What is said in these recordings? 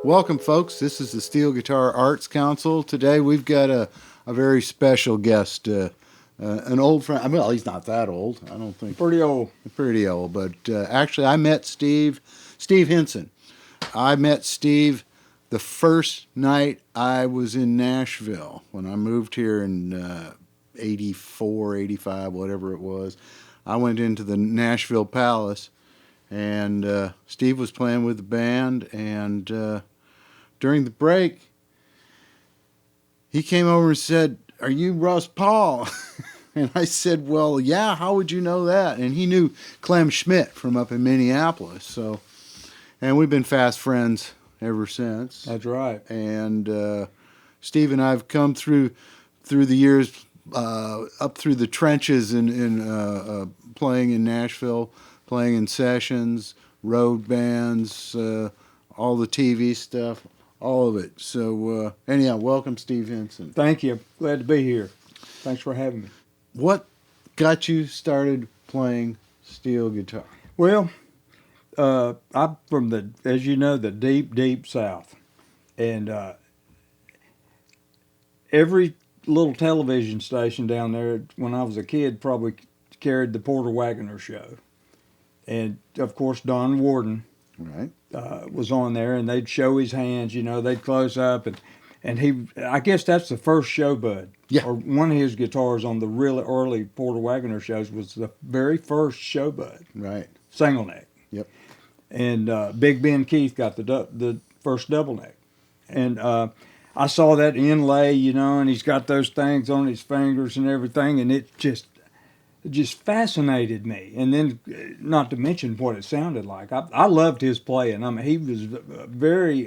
Welcome, folks. This is the Steel Guitar Arts Council. Today we've got a very special guest, an old friend. Well, he's not that old. I don't think. Pretty old. Pretty old. But actually, I met Steve Hinson. I met Steve the first night I was in Nashville when I moved here in 84, 85, whatever it was. I went into the Nashville Palace, and Steve was playing with the band, and during the break, he came over and said, "Are you Russ Pahl?" And I said, "Well, yeah, how would you know that?" And he knew Clem Schmidt from up in Minneapolis. And we've been fast friends ever since. That's right. And Steve and I have come through the years, up through the trenches in playing in Nashville, playing in sessions, road bands, all the TV stuff. All of it. So anyhow, welcome, Steve Hinson. Thank you. Glad to be here. Thanks for having me. What got you started playing steel guitar? Well, I'm from as you know, the deep, deep South. And every little television station down there, when I was a kid, probably carried the Porter Wagoner show. And, of course, Don Warden. Right. Was on there, and they'd show his hands, they'd close up, and he, I guess that's the first show bud. Yeah. Or one of his guitars on the really early Porter Wagoner shows was the very first show bud. Right. Single neck. Yep. And Big Ben Keith got the first double neck. And I saw that inlay, and he's got those things on his fingers and everything, and it just fascinated me. And then, not to mention what it sounded like. I loved his playing. I mean, he was a very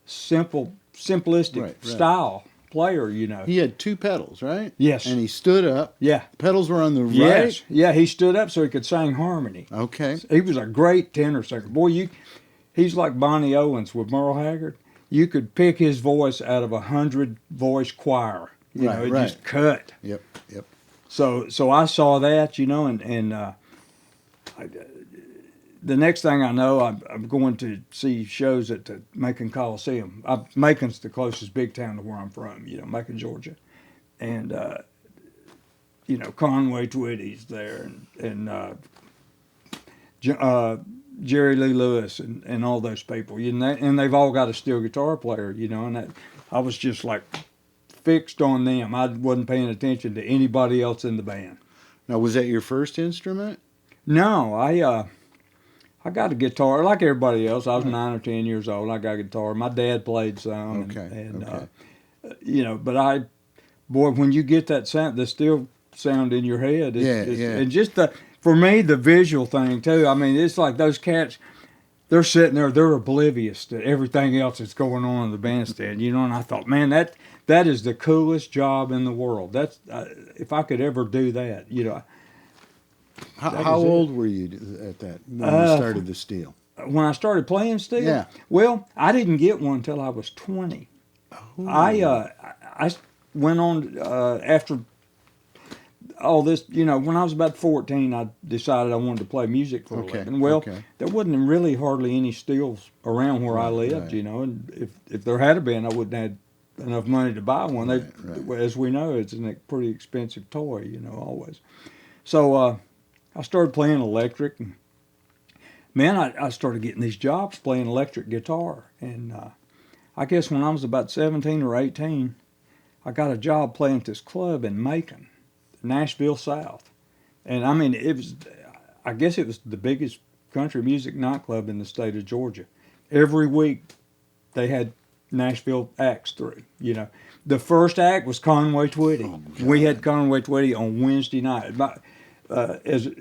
simplistic style player, He had two pedals, right? Yes. And he stood up. Yeah. Pedals were on the right. Yes. Yeah, he stood up so he could sing harmony. Okay. He was a great tenor singer. Boy, he's like Bonnie Owens with Merle Haggard. You could pick his voice out of 100-voice choir. It just cut. Yep. So I saw that, and the next thing I know, I'm going to see shows at the Macon Coliseum. Macon's the closest big town to where I'm from, Macon, Georgia. And, Conway Twitty's there, and Jerry Lee Lewis and all those people. And they've all got a steel guitar player, and I was just like fixed on them. I wasn't paying attention to anybody else in the band. Now, was that your first instrument? No, I got a guitar like everybody else. I was 9 or 10 years old. I got a guitar. My dad played some. Okay. But when you get that sound, the steel sound in your head, and just for me, the visual thing too. I mean, it's like those cats. They're sitting there. They're oblivious to everything else that's going on in the bandstand. And I thought, man, that is the coolest job in the world. That's if I could ever do that, How old were you at that when you started the steel? When I started playing steel? Yeah. Well, I didn't get one until I was 20. Oh. I went on after all this, when I was about 14, I decided I wanted to play music for a living. Well, there wasn't really hardly any steels around where I lived, and if there had been, I wouldn't have had enough money to buy one. As we know, it's a pretty expensive toy, always. So I started playing electric, and man, I started getting these jobs playing electric guitar. And I guess when I was about 17 or 18, I got a job playing at this club in Macon, Nashville South. And I mean, I guess it was the biggest country music nightclub in the state of Georgia. Every week they had Nashville acts through, The first act was Conway Twitty. Oh, we had Conway Twitty on Wednesday night. As a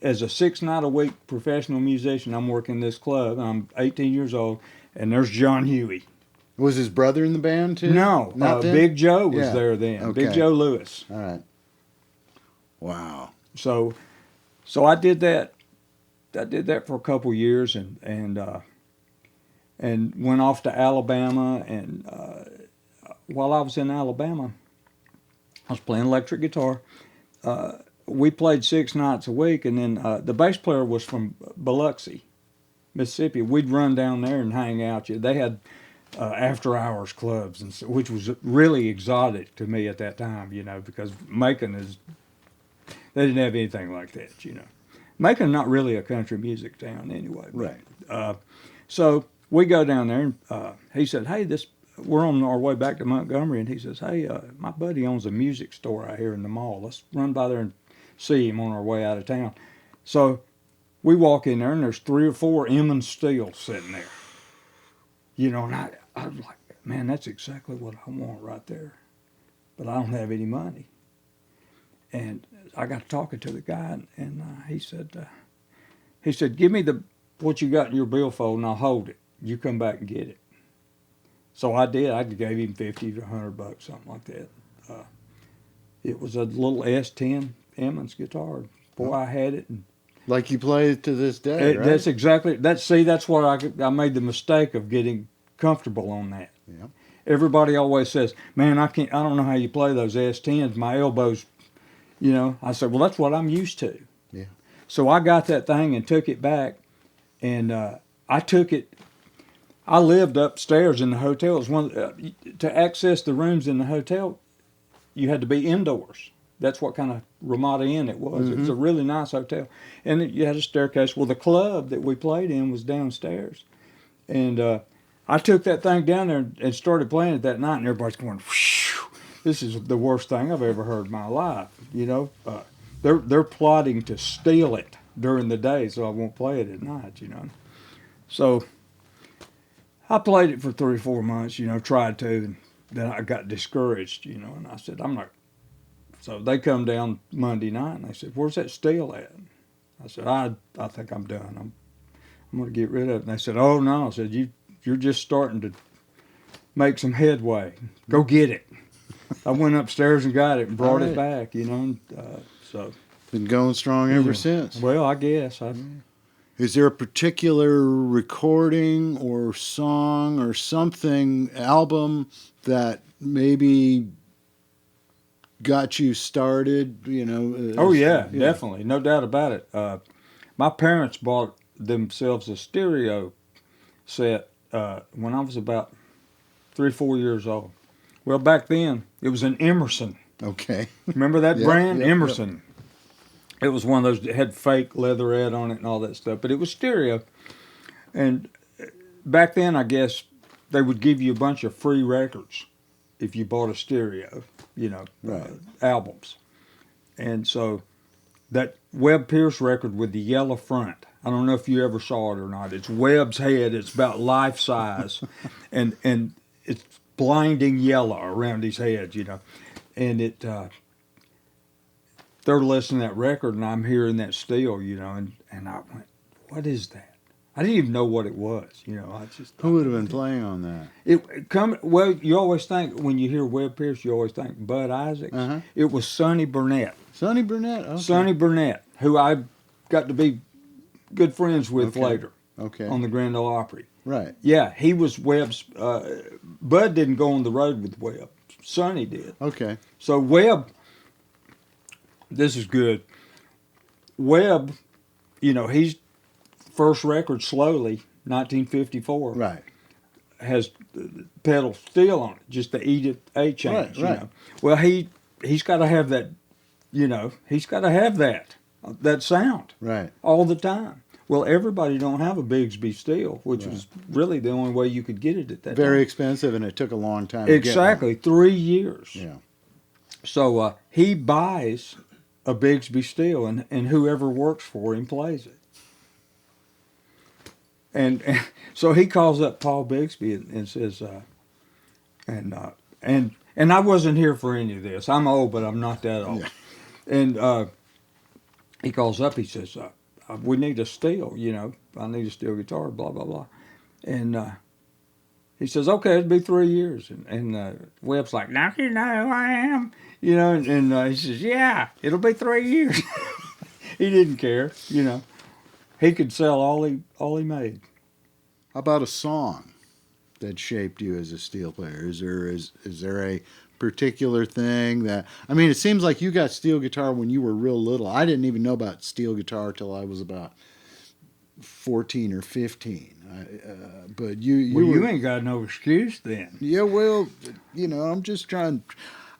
6-night-a-week professional musician, I'm working this club. I'm 18 years old, and there's John Huey. Was his brother in the band too? No, Big Joe was there then. Okay. Big Joe Lewis. All right. Wow. So I did that. I did that for a couple years, and went off to Alabama. And while I was in Alabama, I was playing electric guitar. We played 6 nights a week, and then the bass player was from Biloxi, Mississippi, we'd run down there and hang out. They had after-hours clubs, which was really exotic to me at that time, because Macon they didn't have anything like that, Macon, not really a country music town anyway. Right. So we go down there, and he said, hey, we're on our way back to Montgomery, and he says, hey, my buddy owns a music store out here in the mall. Let's run by there and see him on our way out of town. So we walk in there, and there's 3 or 4 Emmons steels sitting there. And I was like, man, that's exactly what I want right there. But I don't have any money. And I got talking to the guy, and he said, give me what you got in your billfold, and I'll hold it. You come back and get it. So I did. I gave him $50 to $100, something like that. It was a little S10 Emmons guitar. Boy, I had it. And like you play it to this day, right? That's exactly. That's what I made the mistake of getting comfortable on that. Yeah. Everybody always says, man, I don't know how you play those S10s. My elbows, I said, well, that's what I'm used to. Yeah. So I got that thing and took it back, and I took it. I lived upstairs in the hotel. It was to access the rooms in the hotel, you had to be indoors. That's what kind of Ramada Inn it was. Mm-hmm. It was a really nice hotel, and you had a staircase. Well, the club that we played in was downstairs, and I took that thing down there and started playing it that night, and everybody's going, whew, this is the worst thing I've ever heard in my life. They're plotting to steal it during the day, so I won't play it at night. So I played it for 3 or 4 months, tried to, and then I got discouraged, and I said, I'm not. So they come down Monday night, and they said, where's that steel at? I said, I think I'm done. I'm going to get rid of it. And they said, oh, no. I said, you're just starting to make some headway. Go get it. I went upstairs and got it and brought it back, so. Been going strong ever since. Well, I guess. Is there a particular recording or song or something, album that maybe got you started, Oh, yeah, definitely. No doubt about it. My parents bought themselves a stereo set when I was about 3 or 4 years old. Well, back then, it was an Emerson. Okay. Remember that brand? Emerson. It was one of those that had fake leatherette on it and all that stuff, but it was stereo. And back then, I guess, they would give you a bunch of free records if you bought a stereo, albums. And so that Webb Pierce record with the yellow front, I don't know if you ever saw it or not. It's Webb's head. It's about life size, and it's blinding yellow around his head, And they're listening to that record, and I'm hearing that steel, and I went, what is that? I didn't even know what it was, I just. Who would have been playing on that? Well, you always think, when you hear Webb Pierce, you always think Bud Isaacs. Uh-huh. It was Sonny Burnett. Sonny Burnett? Okay. Sonny Burnett, who I got to be good friends with later. Okay. On the Grand Ole Opry. Right. Yeah, he was Webb's. Bud didn't go on the road with Webb. Sonny did. Okay. So Webb, this is good. Webb, he's first record, Slowly, 1954. Right. Has pedal steel on it, just the Edith A change. Right. Well, he's got to have that. He's got to have that sound. Right. All the time. Well, everybody don't have a Bigsby steel, which was really the only way you could get it at that time. Very expensive, and it took a long time Exactly, to get 3 years. Yeah. So he buys a Bigsby steel, and whoever works for him plays it. And so he calls up Paul Bigsby and says, and I wasn't here for any of this. I'm old, but I'm not that old. Yeah. And he calls up, he says, we need a steel, I need a steel guitar, blah, blah, blah. And he says, okay, it'll be 3 years. And Webb's like, now you know who I am. And he says, yeah, it'll be 3 years. He didn't care, He could sell all he made. How about a song that shaped you as a steel player? Is there a particular thing that, it seems like you got steel guitar when you were real little. I didn't even know about steel guitar till I was about 14 or 15. But you Well, were, you ain't got no excuse then. yeah, well, I'm just trying.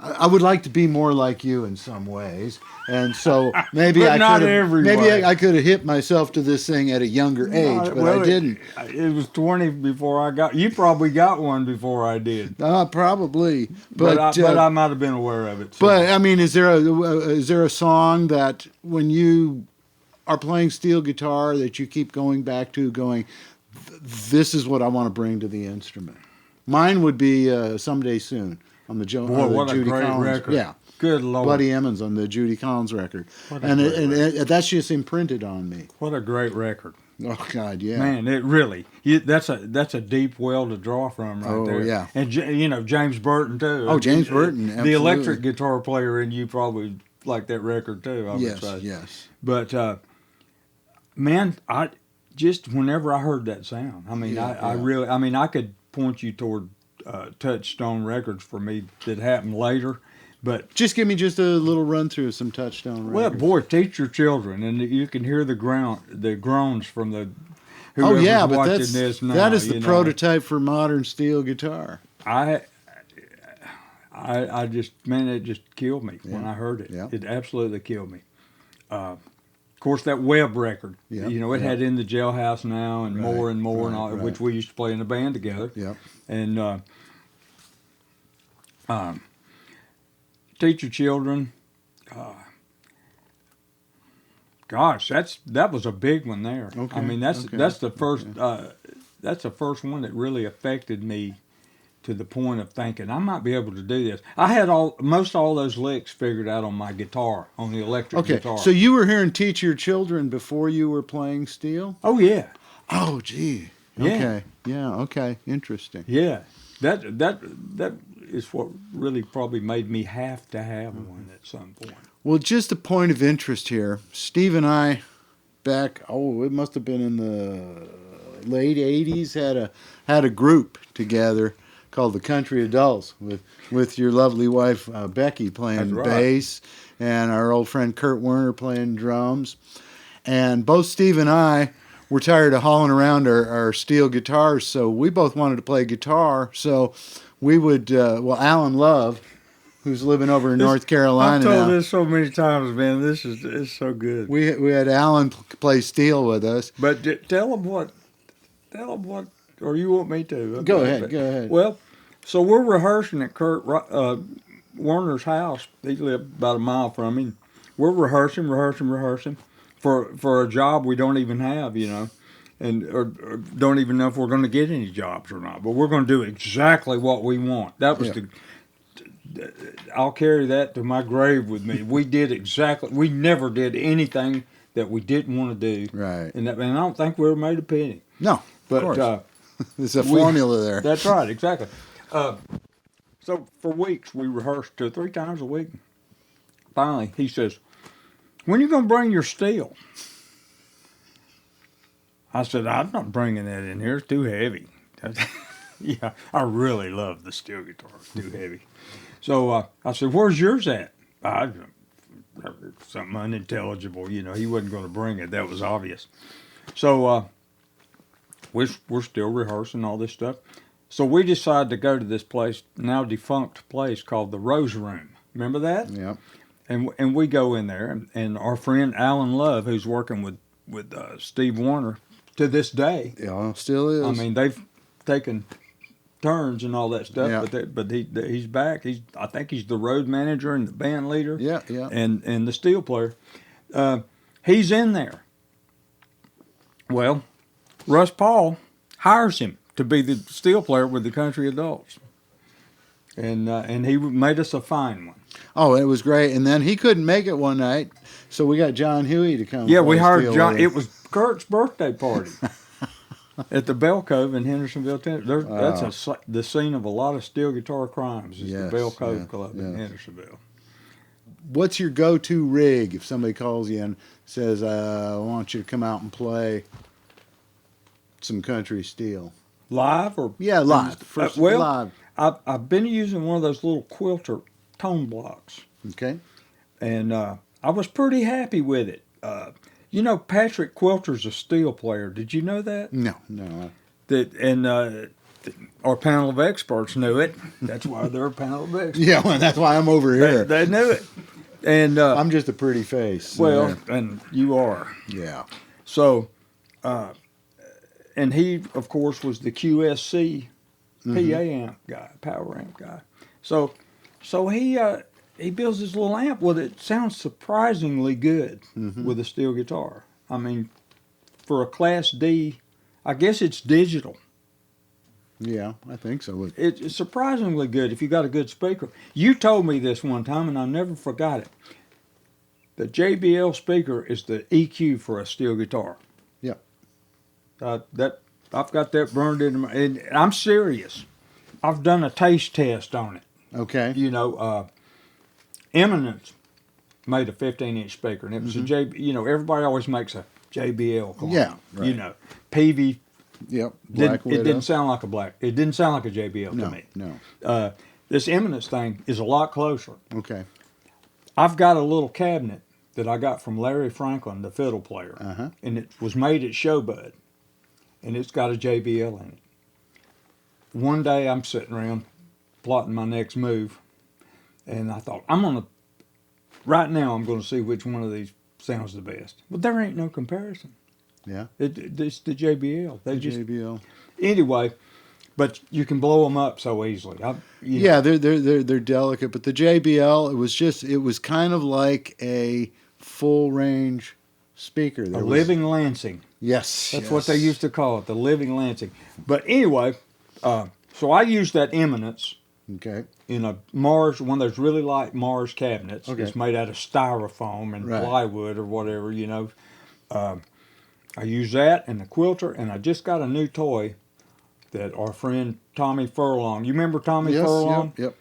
I would like to be more like you in some ways, and so maybe But I not could have, every maybe way. I could have hit myself to this thing at a younger age, but Well, I didn't. It was 20 before I got. You probably got one before I did. Probably, But but I might have been aware of it. So. but I mean, is there a song that when you are playing steel guitar that you keep going back to, going, this is what I want to bring to the instrument? Mine would be Someday Soon on the what Judy a great Collins. record. Yeah. Good Lord. Buddy Emmons on the Judy Collins record. And that's just imprinted on me. What a great record. Oh God, yeah. Man, it really, that's a deep well to draw from right there. Oh, yeah. And James Burton too. Oh, James Burton, The absolutely. electric guitar player in you probably like that record too, I would say. Yes. But man, I just whenever I heard that sound, I mean, I really, I mean, I could point you toward Touchstone records for me that happened later, but Just give me just a little run through of some Touchstone well, records. boy, teach your children, and you can hear the groans from the. Oh yeah, but watching this now, that is the prototype for modern steel guitar. I just, man, it just killed me when I heard it. Yeah. It absolutely killed me. Of course, that Webb record, Yeah. it had In the Jailhouse Now and More and More, and all, right. which we used to play in a band together. Yeah. And teach your children. Gosh, that was a big one there. Okay. I mean, that's the first that's the first one that really affected me to the point of thinking I might be able to do this. I had most all those licks figured out on my guitar, on the electric guitar. So you were hearing Teach Your Children before you were playing steel? Oh yeah. Oh gee. Yeah. Okay. Yeah. Okay. Interesting. Yeah. That is what really probably made me have to have one at some point. Well, just a point of interest here. Steve and I, it must have been in the late '80s, had a group together called the Country Adults with your lovely wife Becky playing bass, and our old friend Kurt Werner playing drums. And both Steve and I were tired of hauling around our steel guitars, so we both wanted to play guitar. So we would, Alan Love, who's living over in North Carolina I've told now. this so many times, man. It's so good. We had Alan play steel with us. But tell them what, or you want me to? Go ahead. Well, so we're rehearsing at Kurt Werner's house. He lived about a mile from me. We're rehearsing for a job we don't even have, and or don't even know if we're going to get any jobs or not. But we're going to do exactly what we want. That was I'll carry that to my grave with me. We never did anything that we didn't want to do. Right. And I don't think we ever made a penny. No, but of course. There's a formula there. That's right, exactly. So for weeks we rehearsed 2 or 3 times a week. Finally, he says, "When are you going to bring your steel?" I said, "I'm not bringing that in here. It's too heavy." Yeah, I really love the steel guitar. It's too heavy. So I said, "Where's yours at?" Something unintelligible, He wasn't going to bring it. That was obvious. So we're still rehearsing all this stuff. So we decided to go to this place, now defunct place called the Rose Room. Remember that? Yeah. And we go in there, and our friend Alan Love, who's working with Steve Warner to this day. Yeah, still is. I mean, they've taken turns and all that stuff, Yeah. but he's back. I think he's the road manager and the band leader. Yeah. And the steel player. He's in there. Well, Russ Pahl hires him to be the steel player with the Country Adults, and he made us a fine one. Oh, it was great. And then he couldn't make it one night, so we got John Huey to come. Yeah, we hired steel John. with him. It was Kurt's birthday party. At the Bell Cove in Hendersonville, Tennessee. That's the scene of a lot of steel guitar crimes. Is the Bell Cove Club in Hendersonville. What's your go-to rig if somebody calls you and says, "I want you to come out and play some country steel"? Live or live. First, live. I've been using one of those little quilter tone blocks. Okay. And I was pretty happy with it. You know, Patrick Quilter's a steel player. Did you know that? No. Our panel of experts knew it. That's why they're a panel of experts. Yeah, well, that's why I'm over here. They knew it. And I'm just a pretty face. Well, and you are. Yeah. So, and he, of course, was the QSC PA amp guy, power amp guy. So he builds his little amp with it. Sounds surprisingly good with a steel guitar. I mean, for a Class D, I guess it's digital. Yeah, I think so. It's surprisingly good if you got a good speaker. You told me this one time, and I never forgot it. The JBL speaker is the EQ for a steel guitar. Yeah. I've got that burned into my. And I'm serious. I've done a taste test on it. Okay. You know, Eminence made a 15-inch speaker, and it was a JBL. You know, everybody always makes a JBL clone. Yeah. Right. You know, Peavey. Yep. It didn't sound like It didn't sound like a JBL to me. No. This Eminence thing is a lot closer. Okay. I've got a little cabinet that I got from Larry Franklin, the fiddle player, and it was made at Showbud, and it's got a JBL in it. One day I'm sitting around plotting my next move, and I thought, right now I'm going to see which one of these sounds the best. But there ain't no comparison. Yeah. It's the JBL. JBL. Anyway, but you can blow them up so easily. They're delicate, but the JBL, it was kind of like a full range speaker. Living Lansing. Yes. That's what they used to call it, the Living Lansing. But anyway, so I used that Eminence. Okay. In a Mars, one of those really light Mars cabinets. Okay. It's made out of styrofoam and plywood or whatever, you know. I use that and the Quilter, and I just got a new toy that our friend Tommy Furlong, you remember Tommy Furlong? Yep.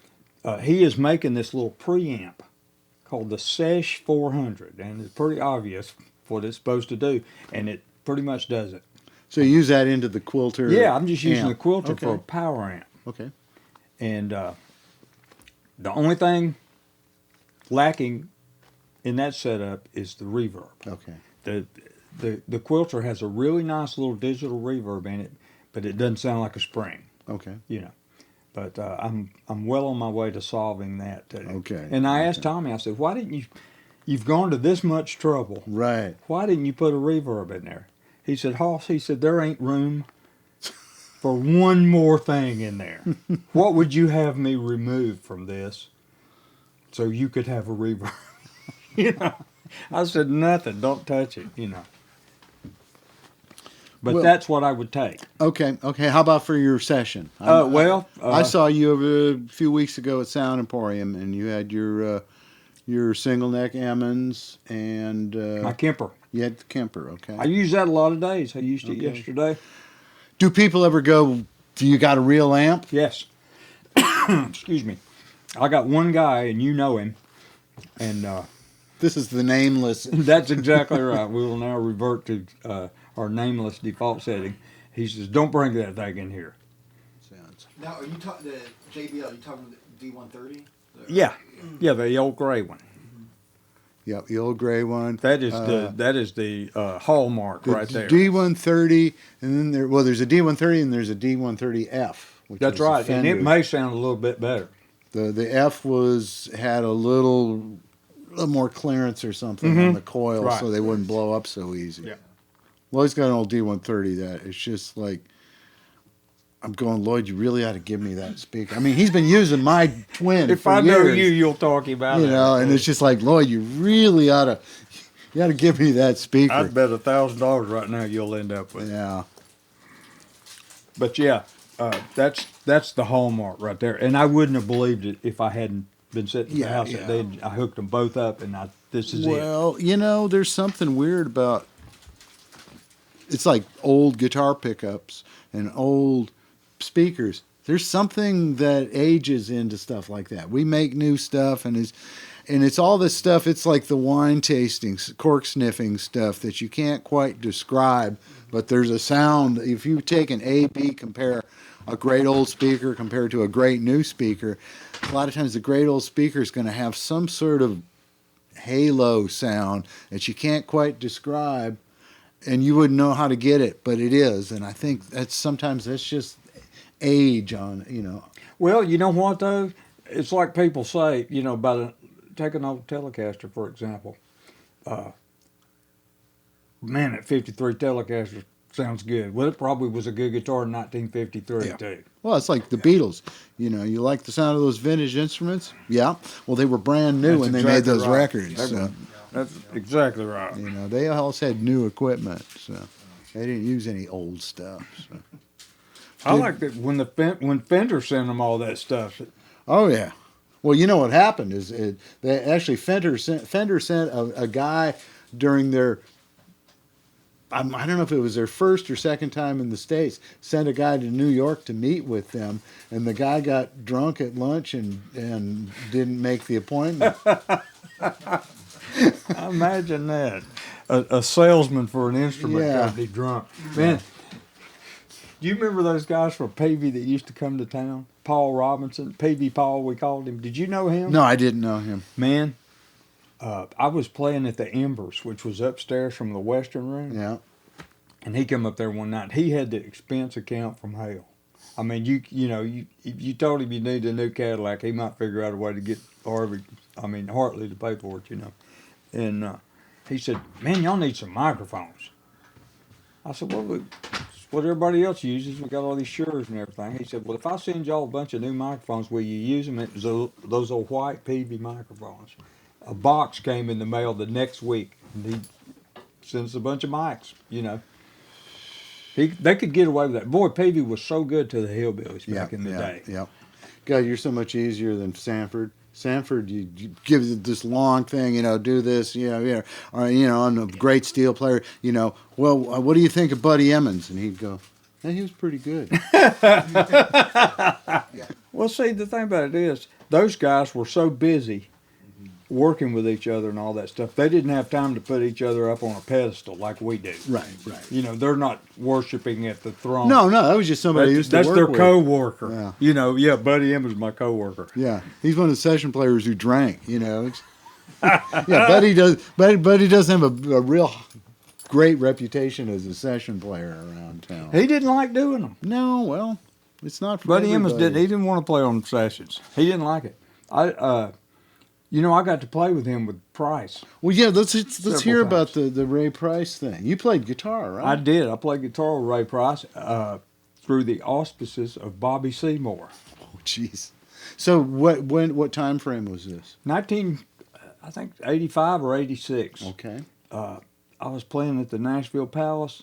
He is making this little preamp called the Sesh 400, and it's pretty obvious what it's supposed to do, and it pretty much does it. So you use that into the Quilter? Yeah, I'm just using amp. the Quilter for a power amp. Okay. And the only thing lacking in that setup is the reverb. Okay. The Quilter has a really nice little digital reverb in it, but it doesn't sound like a spring. Okay. You know. But I'm well on my way to solving that too. Okay. And I asked Tommy, I said, why didn't you've gone to this much trouble. Right. Why didn't you put a reverb in there? He said, Hoss, there ain't room for one more thing in there. What would you have me remove from this so you could have a reverb? You know, I said, nothing. Don't touch it, you know. But that's what I would take. Okay. How about for your session? I saw you a few weeks ago at Sound Emporium, and you had your single neck Emmons and my Kemper. You had the Kemper. Okay. I use that a lot of days. I used it yesterday. Do people ever go, do you got a real amp? Yes. Excuse me. I got one guy, and you know him, and this is the nameless. That's exactly right. We will now revert to our nameless default setting. He says, "Don't bring that thing in here." Now, are you talking the JBL? Are you talking the D130? Yeah, the old gray one. Yep, the old gray one. That is the hallmark right there. D130, and then there's a D130 and there's a D130F. That's right, and it may sound a little bit better. The F had a little more clearance or something on the coil, so they wouldn't blow up so easy. Yeah. Lloyd's got an old D130 that it's just like, I'm going, Lloyd, you really ought to give me that speaker. I mean, he's been using my twin if for I years. know you, you'll talk about it. You know, and it's just like, Lloyd, you really ought to give me that speaker. I'd bet $1,000 right now you'll end up with. Yeah. But that's the hallmark right there. And I wouldn't have believed it if I hadn't been sitting in the house that day. I hooked them both up, and this is it. Well, you know, there's something weird about, it's like old guitar pickups and old speakers. There's something that ages into stuff like that. We make new stuff, and it's all this stuff. It's like the wine tasting, cork sniffing stuff that you can't quite describe, but there's a sound. If you take an A/B, compare a great old speaker compared to a great new speaker, a lot of times the great old speaker is going to have some sort of halo sound that you can't quite describe, and you wouldn't know how to get it, but it is. And I think sometimes that's just age on, you know. Well, you know what though? It's like people say, you know, take an old Telecaster for example. Man, that '53 Telecaster sounds good. Well, it probably was a good guitar in 1953 too. Well, it's like the Beatles. You know, you like the sound of those vintage instruments? Yeah. Well, they were brand new when they made those records. That's exactly right. You know, they also had new equipment, so they didn't use any old stuff. So. I like that when Fender sent them all that stuff. Oh yeah. Well, you know what happened is they actually Fender sent a guy during their. I don't know if it was their first or second time in the States, sent a guy to New York to meet with them, and the guy got drunk at lunch and didn't make the appointment. Imagine that. A salesman for an instrument company drunk. Man, do you remember those guys from Peavey that used to come to town? Paul Robinson, Peavey Paul, we called him. Did you know him? No, I didn't know him. Man, I was playing at the Embers, which was upstairs from the Western Room. Yeah. And he come up there one night. He had the expense account from hell. I mean, if you told him you needed a new Cadillac, he might figure out a way to get Hartley to pay for it, you know. And he said, "Man, y'all need some microphones." I said, "Well, it's what everybody else uses. We got all these Sures and everything." He said, "Well, if I send y'all a bunch of new microphones, will you use them?" It was those old white Peavey microphones. A box came in the mail the next week, and he sends a bunch of mics, you know. They could get away with that. Boy, Peavey was so good to the hillbillies back in the day. Yeah. God, you're so much easier than Sanford. Sanford, you give this long thing, you know, do this, or, you know, I'm a great steel player, you know, well, what do you think of Buddy Emmons? And he'd go, hey, he was pretty good. Well, see, the thing about it is, those guys were so busy working with each other and all that stuff, they didn't have time to put each other up on a pedestal like we do. Right. You know, they're not worshiping at the throne. No, that was just somebody who used to work with. That's their co-worker. Yeah. You know, Buddy Emmons is my co-worker. Yeah, he's one of the session players who drank, you know. Buddy doesn't have a real great reputation as a session player around town. He didn't like doing them. No, well, it's not for Buddy everybody. Emmons didn't. He didn't want to play on sessions. He didn't like it. I got to play with him with Price. Well, yeah, let's hear about the Ray Price thing. You played guitar, right? I did. I played guitar with Ray Price through the auspices of Bobby Seymour. Oh, jeez. So what time frame was this? 85 or 86. Okay. I was playing at the Nashville Palace,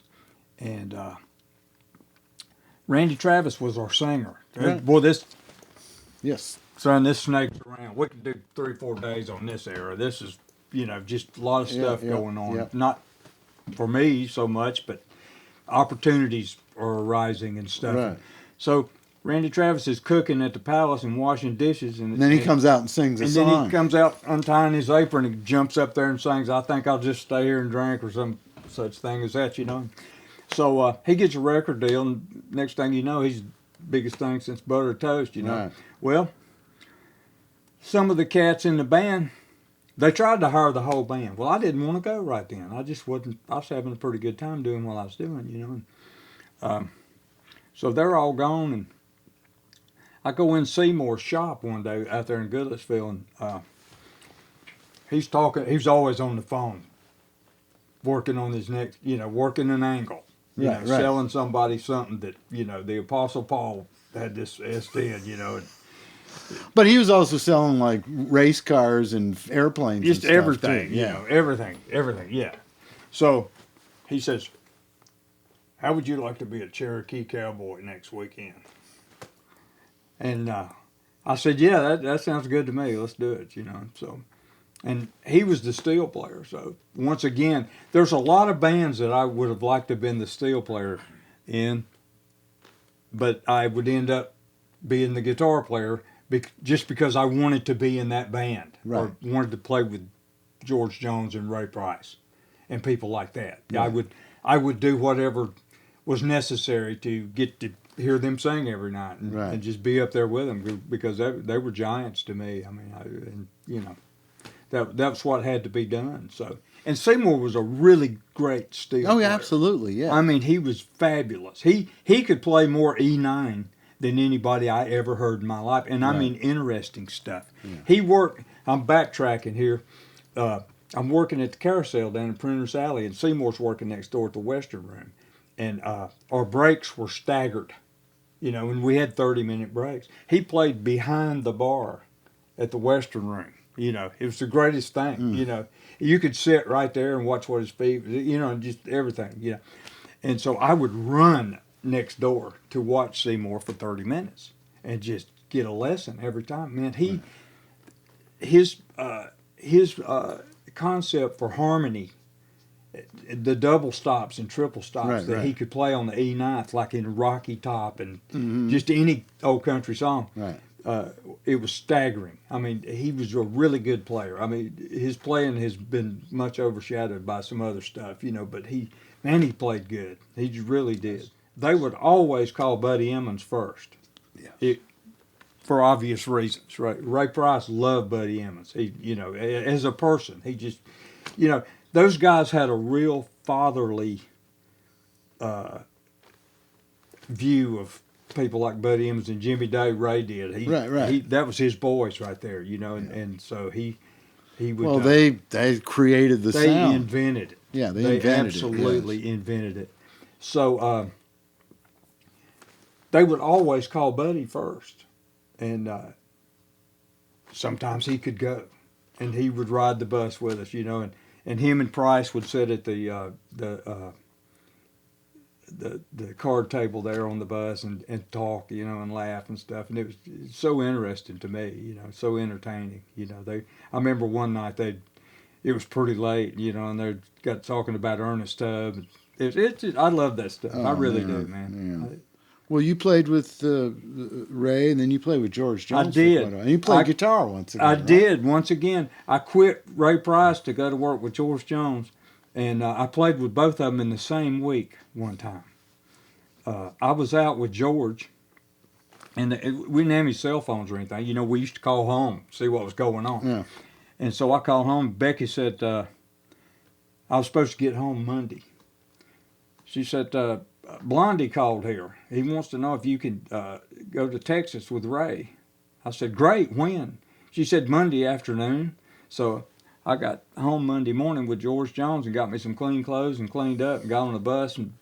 and Randy Travis was our singer. Right. Boy, Yes. Son, this snakes around. We can do 3 or 4 days on this era. This is, just a lot of stuff going on. Yeah. Not for me so much, but opportunities are arising and stuff. Right. So Randy Travis is cooking at the palace and washing dishes, and then he comes out and sings a song. And then he comes out untying his apron and jumps up there and sings, "I think I'll just stay here and drink," or some such thing as that, you know. So he gets a record deal, and next thing you know, he's the biggest thing since buttered toast, you know. Right. Well, some of the cats in the band, they tried to hire the whole band. Well, I didn't want to go right then. I just wasn't. I was having a pretty good time doing what I was doing, you know. So they're all gone, and I go in Seymour's shop one day out there in Goodlettsville, and he's talking. He's always on the phone, working on his next, working an angle, selling somebody something that, the Apostle Paul had this in, But he was also selling like race cars and airplanes. Just and stuff everything, too. everything, yeah. So he says, "How would you like to be a Cherokee cowboy next weekend?" And I said, "Yeah, that sounds good to me. Let's do it," So, and he was the steel player. So once again, there's a lot of bands that I would have liked to have been the steel player in, but I would end up being the guitar player just because I wanted to be in that band, or wanted to play with George Jones and Ray Price and people like that. Right. I would do whatever was necessary to get to hear them sing every night and just be up there with them, because they were giants to me. I mean, That's what had to be done. So, and Seymour was a really great steel Oh, yeah, player. absolutely, yeah. I mean, he was fabulous. He could play more E9 than anybody I ever heard in my life, and I mean interesting stuff. Yeah. He worked. I'm backtracking here. I'm working at the carousel down in Printer's Alley, and Seymour's working next door at the Western Room, and our breaks were staggered, and we had 30-minute breaks. He played behind the bar at the Western Room. It was the greatest thing. You could sit right there and watch what his feet, just everything. And so I would run next door to watch Seymour for 30 minutes and just get a lesson every time. Man, his concept for harmony, the double stops and triple stops that he could play on the E9th, like in Rocky Top and just any old country song. Right. It was staggering. I mean, he was a really good player. I mean, his playing has been much overshadowed by some other stuff, but he played good. He really did. They would always call Buddy Emmons first. Yeah. For obvious reasons, right? Ray Price loved Buddy Emmons. He, as a person, he just, those guys had a real fatherly view of people like Buddy Emmons and Jimmy Day. Ray did. That was his boys right there, and so he would. Well, they created the sound. They invented it. Yeah, they invented it. Absolutely invented it. So they would always call Buddy first, and sometimes he could go, and he would ride the bus with us, and him and Price would sit at the card table there on the bus and talk, and laugh and stuff, and it was so interesting to me, so entertaining, I remember one night it was pretty late, and they got talking about Ernest Tubb. I love that stuff. I really do, man. Yeah. Well, you played with Ray, and then you played with George Jones. I did. For quite a while. And you played guitar once again. I did once again. I quit Ray Price to go to work with George Jones, and I played with both of them in the same week one time. I was out with George, and we didn't have any cell phones or anything. We used to call home, see what was going on. Yeah. And so I called home. Becky said I was supposed to get home Monday. She said, Blondie called here. He wants to know if you could go to Texas with Ray. I said, great, when? She said, Monday afternoon. So I got home Monday morning with George Jones and got me some clean clothes and cleaned up and got on the bus and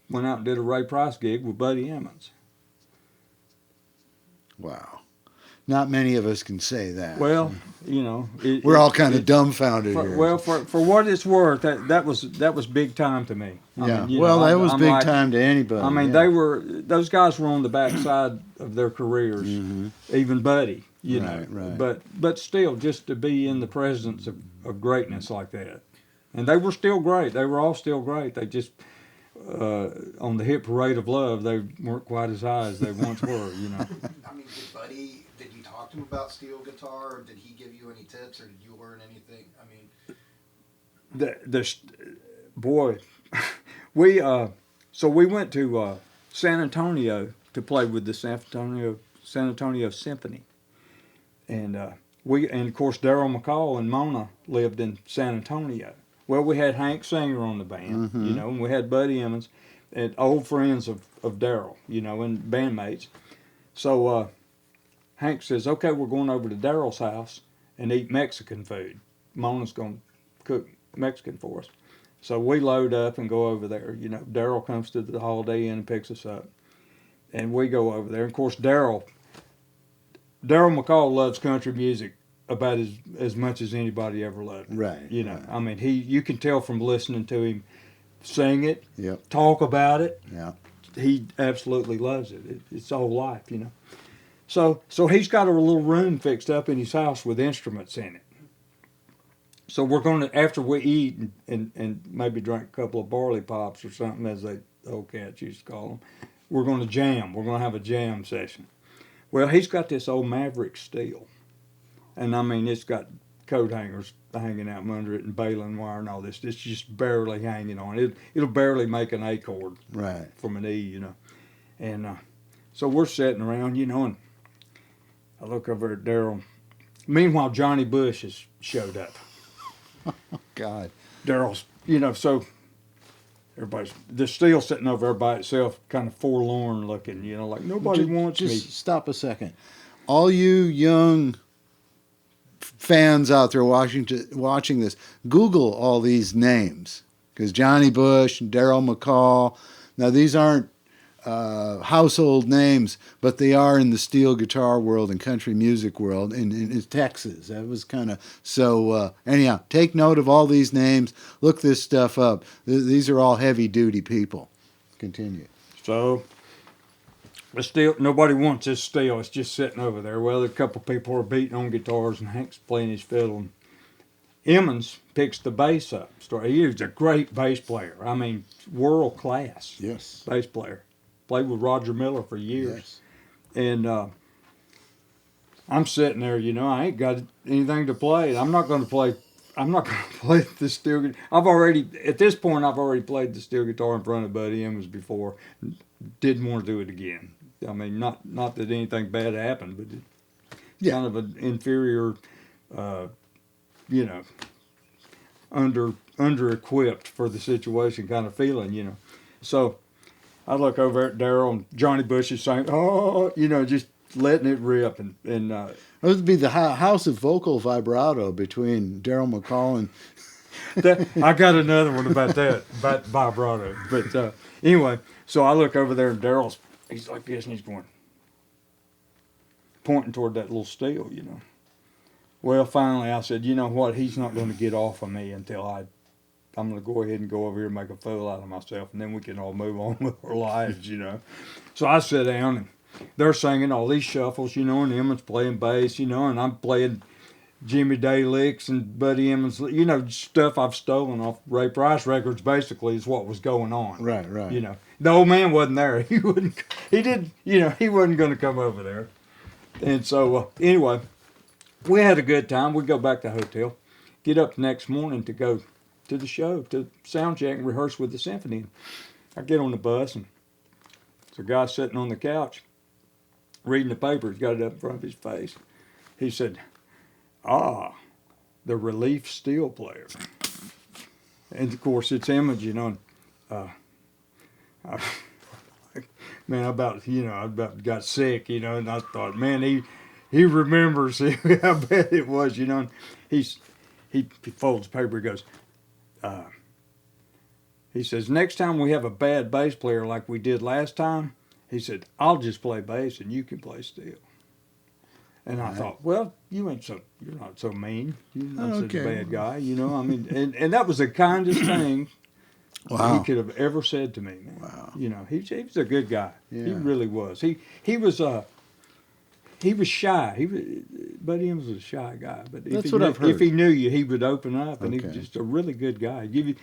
went out and did a Ray Price gig with Buddy Emmons. Wow. Not many of us can say that. Well, we're all kind of dumbfounded here. Well, for what it's worth, that was big time to me. Yeah. That was big time to anybody. I mean, those guys were on the backside of their careers, even Buddy. Right. But still, just to be in the presence of greatness like that, and they were still great. They were all still great. They just on the hit parade of love, they weren't quite as high as they once were. I mean, did you talk to him about steel guitar, or did he give you any tips, or did you learn anything? I mean, boy, we went to San Antonio to play with the San Antonio Symphony, and of course Daryl McCall and Mona lived in San Antonio. Well, we had Hank Singer on the band, and we had Buddy Emmons, and old friends of Daryl, and bandmates. So Hank says, okay, we're going over to Daryl's house and eat Mexican food. Mona's going to cook Mexican for us. So we load up and go over there. Daryl comes to the Holiday Inn and picks us up. And we go over there. And of course, Daryl McCall loves country music about as much as anybody ever loved it. Right. Right. I mean, you can tell from listening to him sing it, yep. talk about it. Yeah. He absolutely loves it. It's the whole life, So he's got a little room fixed up in his house with instruments in it. So we're going to, after we eat and maybe drink a couple of barley pops or something, as the old cats used to call them, we're going to jam. We're going to have a jam session. Well, he's got this old Maverick steel. And I mean, it's got coat hangers hanging out from under it and baling wire and all this. It's just barely hanging on. It'll barely make an A chord from an E, And so we're sitting around, and I look over at Daryl Meanwhile, Johnny Bush has showed up. God. Daryl's, so the steel sitting over there by itself, kind of forlorn looking, like nobody wants me. Just stop a second. All you young fans out there watching this, Google all these names, because Johnny Bush and Daryl McCall. Now these aren't household names, but they are in the steel guitar world and country music world in Texas. That was kind of so. Anyhow, take note of all these names. Look this stuff up. These are all heavy duty people. Continue. So the steel, nobody wants this steel. It's just sitting over there. Well, a couple people are beating on guitars and Hank's playing his fiddle. And Emmons picks the bass up. He was a great bass player. I mean, world class. Yes. Bass player. Played with Roger Miller for years. Yes. And I'm sitting there, I ain't got anything to play. I'm not going to play the steel guitar. At this point, I've already played the steel guitar in front of Buddy Emmons before. Didn't want to do it again. I mean, not that anything bad happened, but kind of an inferior, under-equipped for the situation kind of feeling, So I look over at Daryl and Johnny Bush is saying, "Oh," just letting it rip, and it would be the house of vocal vibrato between Daryl McCall and. I got another one about that, about vibrato. But anyway, so I look over there and he's like this, and he's pointing toward that little steel, Well, finally I said, you know what? He's not going to get off of me until I'm going to go ahead and go over here and make a fool out of myself, and then we can all move on with our lives, So I sit down, and they're singing all these shuffles, and Emmons playing bass, and I'm playing Jimmy Day licks and Buddy Emmons, stuff I've stolen off Ray Price records, basically, is what was going on. Right. The old man wasn't there. He wasn't going to come over there. And so, anyway, we had a good time. We go back to the hotel, get up the next morning to go to the show, to sound check and rehearse with the symphony. I get on the bus, and there's a guy sitting on the couch reading the paper. He's got it up in front of his face. He said, the relief steel player. And of course, it's Emmons, man, I about got sick, and I thought, man, he remembers how bad it was, And he folds the paper. He goes, he says, next time we have a bad bass player like we did last time, he said, I'll just play bass and you can play steel. And I thought, well, you're not so mean. You're not such a bad guy, I mean, and that was the kindest thing he could have ever said to me, man. Wow. He was a good guy. Yeah. He really was. He was shy. Buddy Emmons was a shy guy, but if he knew you, he would open up, and he was just a really good guy. Give you,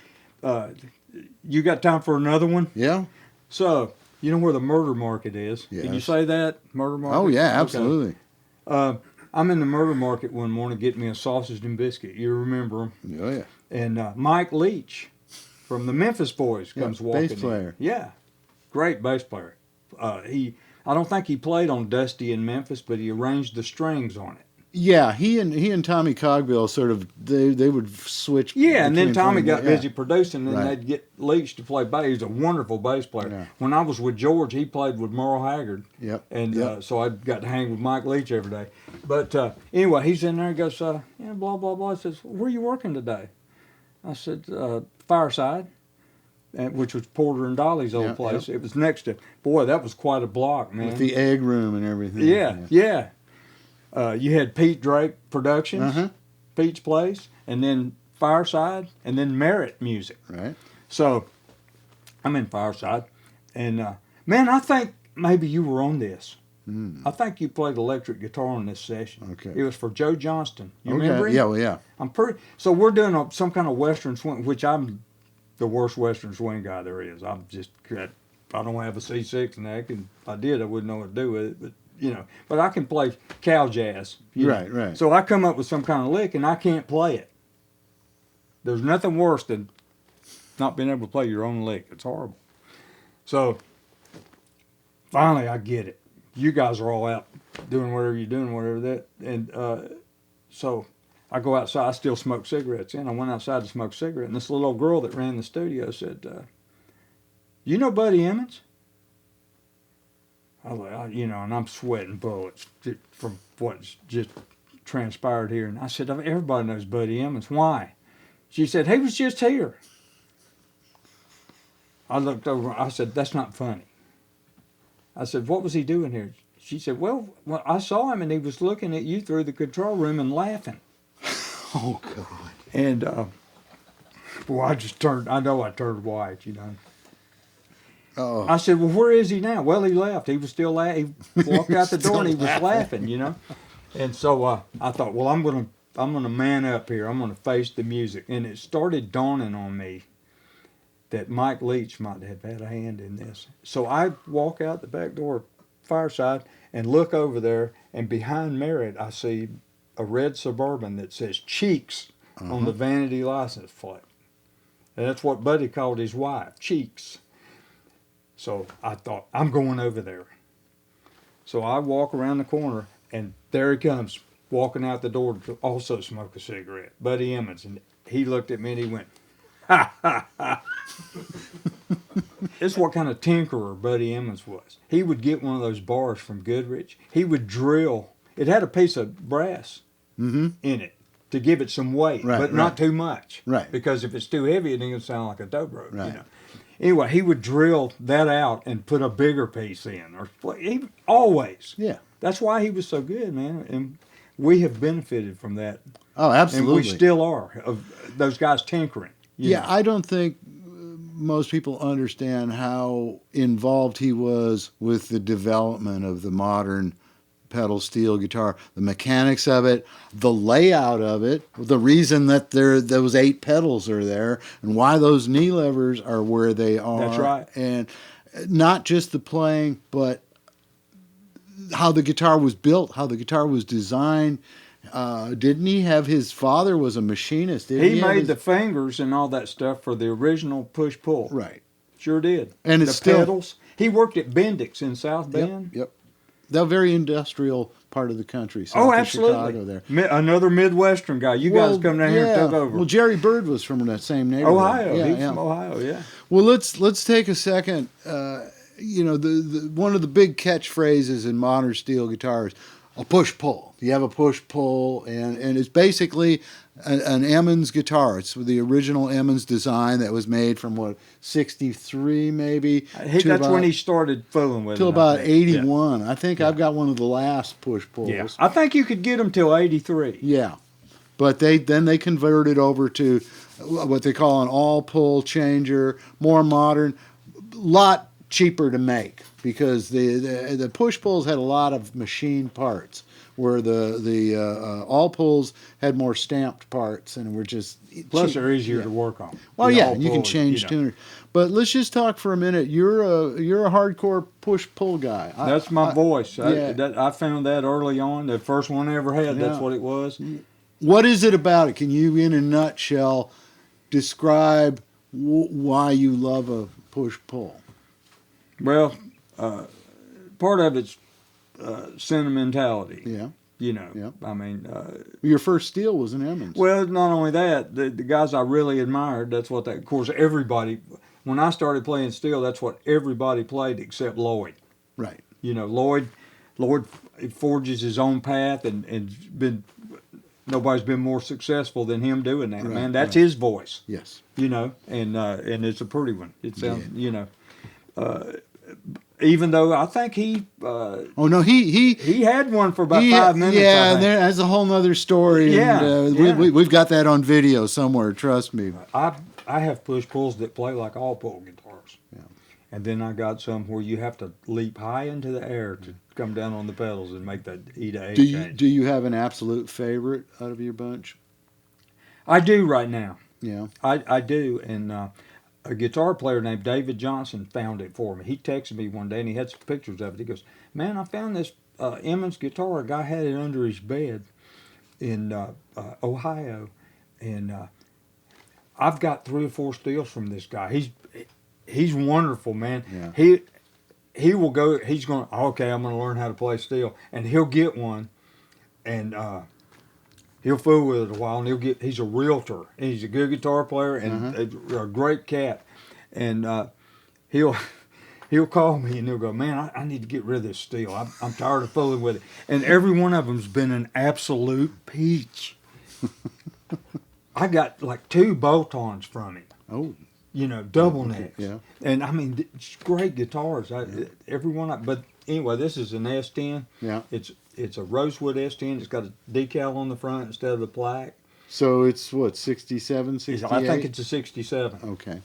you got time for another one? Yeah. So you know where the Murder Market is? Yes. Can you say that, Murder Market? Oh yeah, absolutely. Okay. I'm in the Murder Market one morning getting me a sausage and biscuit. You remember him? Oh yeah. And Mike Leach from the Memphis Boys comes walking. Bass player. In. Yeah, great bass player. I don't think he played on Dusty in Memphis, but he arranged the strings on it. Yeah, he and Tommy Cogbill sort of they would switch. Yeah, and then Tommy got busy producing, and they'd get Leach to play bass. He's a wonderful bass player. Yeah. When I was with George, he played with Merle Haggard. Yep. And so I got to hang with Mike Leach every day. But anyway, he's in there. He goes, blah blah blah. He says, "Where are you working today?" I said, "Fireside." Which was Porter and Dolly's old place. Yep. It was next to, boy, that was quite a block, man. With the egg room and everything. Yeah. You had Pete Drake Productions, Pete's Place, and then Fireside, and then Merritt Music. Right. So I'm in Fireside, and man, I think maybe you were on this. I think you played electric guitar on this session. Okay. It was for Joe Johnston. You remember him? Yeah, well, yeah. So we're doing some kind of Western swing, which I'm the worst Western swing guy there is. I don't have a C6 neck, and if I did, I wouldn't know what to do with it. But I can play cow jazz. Right. So I come up with some kind of lick, and I can't play it. There's nothing worse than not being able to play your own lick. It's horrible. So finally, I get it. You guys are all out doing whatever you're doing, and So I go outside. I still smoke cigarettes. And I went outside to smoke a cigarette. And this little old girl that ran the studio said, "You know Buddy Emmons?" I was like, and I'm sweating bullets from what's just transpired here. And I said, "Everybody knows Buddy Emmons. Why?" She said, "He was just here." I looked over. I said, "That's not funny." I said, "What was he doing here?" She said, well, I saw him and he was looking at you through the control room and laughing." Oh, God. And, I know I turned white, Oh. I said, "Well, where is he now?" "Well, he left. He was still laughing. He walked out the door and he was laughing, And so I thought, well, I'm gonna man up here. I'm gonna face the music. And it started dawning on me that Mike Leach might have had a hand in this. So I walk out the back door, fireside, and look over there, and behind Merritt, I see a red Suburban that says Cheeks on the vanity license plate. And that's what Buddy called his wife, Cheeks. So I thought, I'm going over there. So I walk around the corner, and there he comes, walking out the door to also smoke a cigarette, Buddy Emmons. And he looked at me and he went, "Ha, ha, ha." This is what kind of tinkerer Buddy Emmons was. He would get one of those bars from Goodrich. He would drill. It had a piece of brass in it to give it some weight, but not too much. Right. Because if it's too heavy, it ain't going to sound like a dobro. Right. Anyway, he would drill that out and put a bigger piece in. Always. Yeah. That's why he was so good, man. And we have benefited from that. Oh, absolutely. And we still are, of those guys tinkering. Yeah, I don't think most people understand how involved he was with the development of the modern pedal steel guitar, the mechanics of it, the layout of it, the reason that those 8 pedals are there, and why those knee levers are where they are. That's right. And not just the playing, but how the guitar was built, how the guitar was designed. Didn't he have his father was a machinist? He made the fingers and all that stuff for the original push-pull. Right. Sure did. And it's the pedals. He worked at Bendix in South Bend. Yep. That very industrial part of the country. South of Chicago there. Another Midwestern guy. You guys come down here and took over. Well, Jerry Bird was from that same neighborhood. Ohio. He's from Ohio, yeah. Well, let's take a second. The one of the big catchphrases in modern steel guitars, a push-pull. You have a push-pull, and it's basically an Emmons guitar. It's the original Emmons design that was made from, 63 maybe? That's when he started fooling with it. Till about 81. Yeah. I think I've got one of the last push-pulls. Yeah. I think you could get them till 83. Yeah. But they converted over to what they call an all-pull changer, more modern, lot cheaper to make because the push-pulls had a lot of machine parts, where the all-pulls had more stamped parts and were just plus cheap. they're easier to work on. Well, you can change tuners. But let's just talk for a minute. You're a hardcore push-pull guy. That's my voice. Yeah. I found that early on. The first one I ever had, that's what it was. What is it about it? Can you, in a nutshell, describe why you love a push-pull? Well, part of it's sentimentality. Yeah. Yeah. I mean, your first steel was an Emmons. Well, not only that, the guys I really admired. That's what of course, everybody. When I started playing steel, that's what everybody played except Lloyd. Right. Lloyd forges his own path and nobody's been more successful than him doing that. Right, man, that's his voice. Yes. And it's a pretty one. It sounds, even though I think he had one for about 5 minutes. Yeah, that's a whole other story. Yeah, and, we've got that on video somewhere. Trust me. I have push pulls that play like all pull guitars. Yeah. And then I got some where you have to leap high into the air to come down on the pedals and make that E to A change. Do you have an absolute favorite out of your bunch? I do right now. Yeah. I do, and a guitar player named David Johnson found it for me. He texted me one day, and he had some pictures of it. He goes, "Man, I found this Emmons guitar. A guy had it under his bed in Ohio, and I've got 3 or 4 steels from this guy. He's wonderful, man. Yeah. He will go. He's going. Okay, I'm going to learn how to play steel, and he'll get one, and he'll fool with it a while, and he's a realtor, and he's a good guitar player, and a great cat, and he'll call me and he'll go, man, I need to get rid of this steel. I'm tired of fooling with it, and every one of them's been an absolute peach. I got like 2 bolt-ons from him. Oh. Double necks. Yeah. And I mean, it's great guitars. Every one. But anyway, this is an S10. Yeah. It's a rosewood S10. It's got a decal on the front instead of the plaque. So it's what, 67, 68? I think it's a 67. Okay.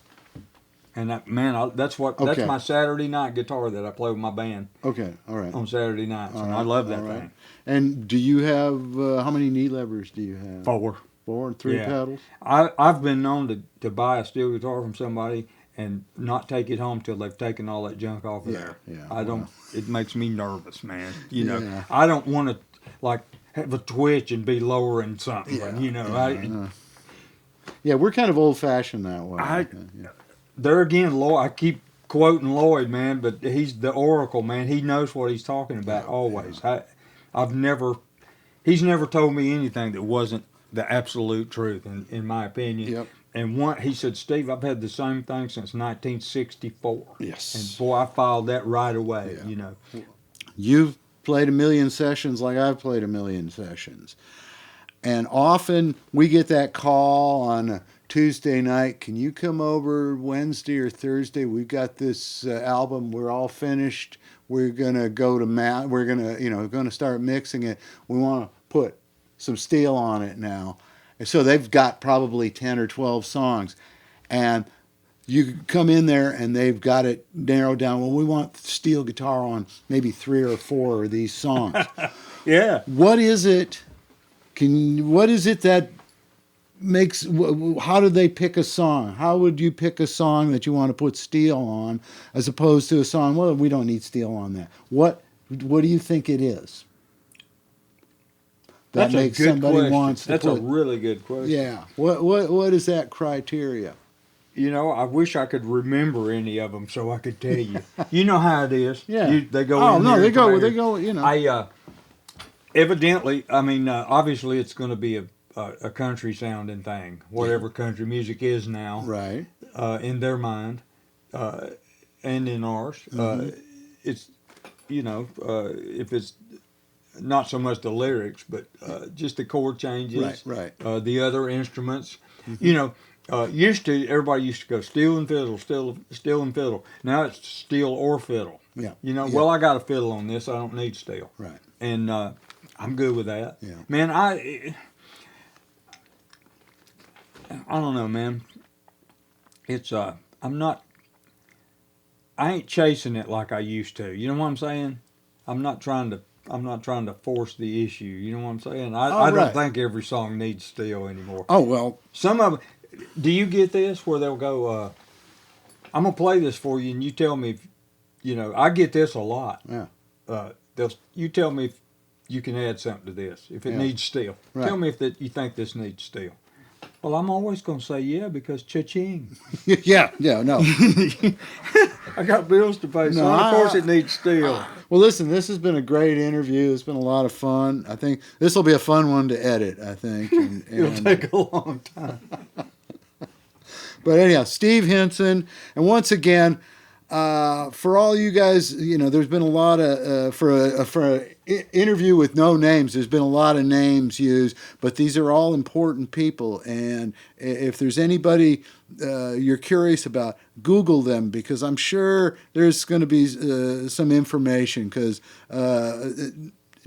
And that's my Saturday night guitar that I play with my band. Okay, all right. On Saturday nights, and I love that thing. And do you have how many knee levers do you have? 4. 4 and 3 pedals? I've been known to buy a steel guitar from somebody and not take it home till they've taken all that junk off of there. Yeah. I don't. It makes me nervous, man. Yeah. I don't want to like have a twitch and be lowering something. Yeah. Yeah, we're kind of old-fashioned that way. There again, Lloyd. I keep quoting Lloyd, man, but he's the oracle, man. He knows what he's talking about always. He's never told me anything that wasn't the absolute truth, in my opinion. Yep. And he said, Steve, I've had the same thing since 1964. Yes. And boy, I followed that right away. You've played a million sessions like I've played a million sessions. And often we get that call on a Tuesday night, can you come over Wednesday or Thursday? We've got this album, we're all finished. We're going to go to we're going to start mixing it. We want to put some steel on it now. And so they've got probably 10 or 12 songs. And you come in there and they've got it narrowed down. Well, we want steel guitar on maybe 3 or 4 of these songs. Yeah. What is it that makes, how do they pick a song? How would you pick a song that you want to put steel on as opposed to a song, well, we don't need steel on that? What do you think it is? That makes somebody question. Wants to That's put, a really good question. Yeah. What is that criteria? I wish I could remember any of them so I could tell you. You know how it is. Yeah. They go. Oh in no, there they go. Evidently, obviously, it's going to be a country sounding thing, whatever country music is now. Right. In their mind, and in ours, it's if it's not so much the lyrics, but just the chord changes. Right. The other instruments. Everybody used to go steel and fiddle, steel and fiddle. Now it's steel or fiddle. Yeah. Well, I got a fiddle on this. I don't need steel. Right. And I'm good with that. Yeah. Man, I don't know, man. It's I ain't chasing it like I used to. You know what I'm saying? I'm not trying to force the issue. You know what I'm saying? I don't think every song needs steel anymore. Oh, well. Some of them, do you get this where they'll go, I'm going to play this for you and you tell me if, I get this a lot. Yeah. You tell me if you can add something to this, if it needs steel. Right. Tell me if you think this needs steel. Well, I'm always going to say yeah because cha-ching. Yeah, no. I got bills to pay, so of course it needs steel. Well, listen, this has been a great interview. It's been a lot of fun. I think this will be a fun one to edit, I think. It'll take a long time. But anyhow, Steve Hinson. And once again, for all you guys, there's been a lot of, for an interview with no names, there's been a lot of names used, but these are all important people. And if there's anybody you're curious about, Google them, because I'm sure there's going to be some information, because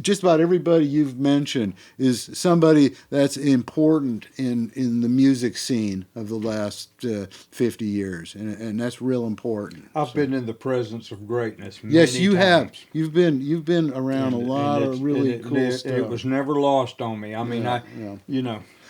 just about everybody you've mentioned is somebody that's important in the music scene of the last 50 years, and that's real important. I've been in the presence of greatness. Yes, you times. have. You've been around a lot of really cool stuff. It was never lost on me. I mean,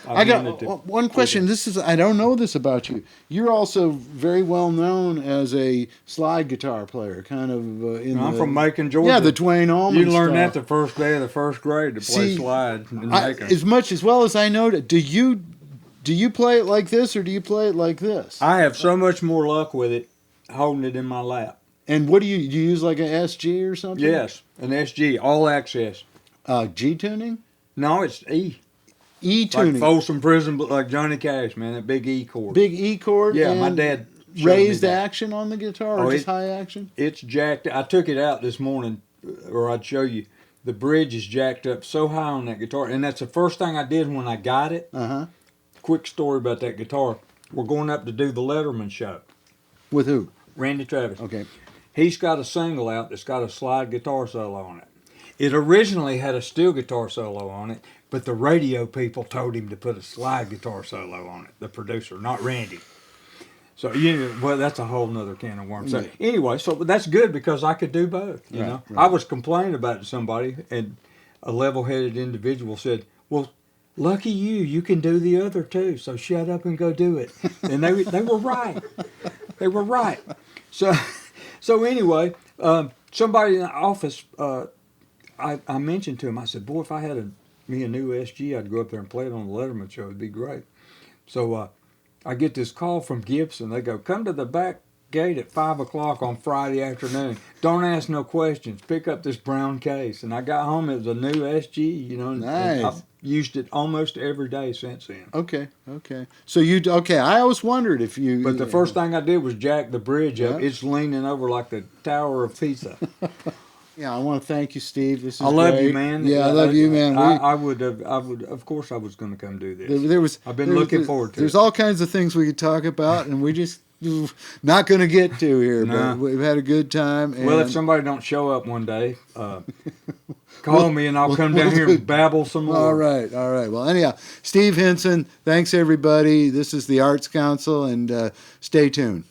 I got one question. I don't know this about you. You're also very well known as a slide guitar player, kind of. I'm from Macon, Georgia. Yeah, the Dwayne Allman. You learned that the first day of the first grade to play slide in Macon. As well as I know it. Do you play it like this, or do you play it like this? I have so much more luck with it, holding it in my lap. And what do you use, like an SG or something? Yes, an SG, all access. G tuning? No, it's E. E tuning. Like Folsom Prison, but like Johnny Cash, man, that big E chord. Big E chord. Yeah, and my dad raised action on the guitar, or Oh, just high action. It's jacked. I took it out this morning, or I'd show you. The bridge is jacked up so high on that guitar, and that's the first thing I did when I got it. Quick story about that guitar. We're going up to do the Letterman show. With who? Randy Travis. Okay. He's got a single out that's got a slide guitar solo on it. It originally had a steel guitar solo on it, but the radio people told him to put a slide guitar solo on it, the producer, not Randy. So, well, that's a whole nother can of worms. So, anyway, so that's good because I could do both, you know. Right. I was complaining about it to somebody, and a level-headed individual said, well, lucky you can do the other two, so shut up and go do it. And they were right. They were right. So anyway, somebody in the office, I mentioned to him, I said, boy, if I had me a new SG, I'd go up there and play it on the Letterman show. It'd be great. So I get this call from Gibson. They go, come to the back gate at 5 o'clock on Friday afternoon. Don't ask no questions. Pick up this brown case. And I got home. It was a new SG, you know. Nice. And I've used it almost every day since then. Okay. So I always wondered if you... But the first thing I did was jack the bridge up. It's leaning over like the Tower of Pisa. Yeah, I want to thank you, Steve. This is I love great. you, man. Yeah, I love you, man. I would. Of course, I was going to come do this. I've been looking forward to it. There's all kinds of things we could talk about, and we just not going to get to here. Nah. But we've had a good time. And well, if somebody don't show up one day, call me, and I'll come down here and babble some more. All right. Well, anyhow, Steve Hinson, thanks everybody. This is the Arts Council, and stay tuned.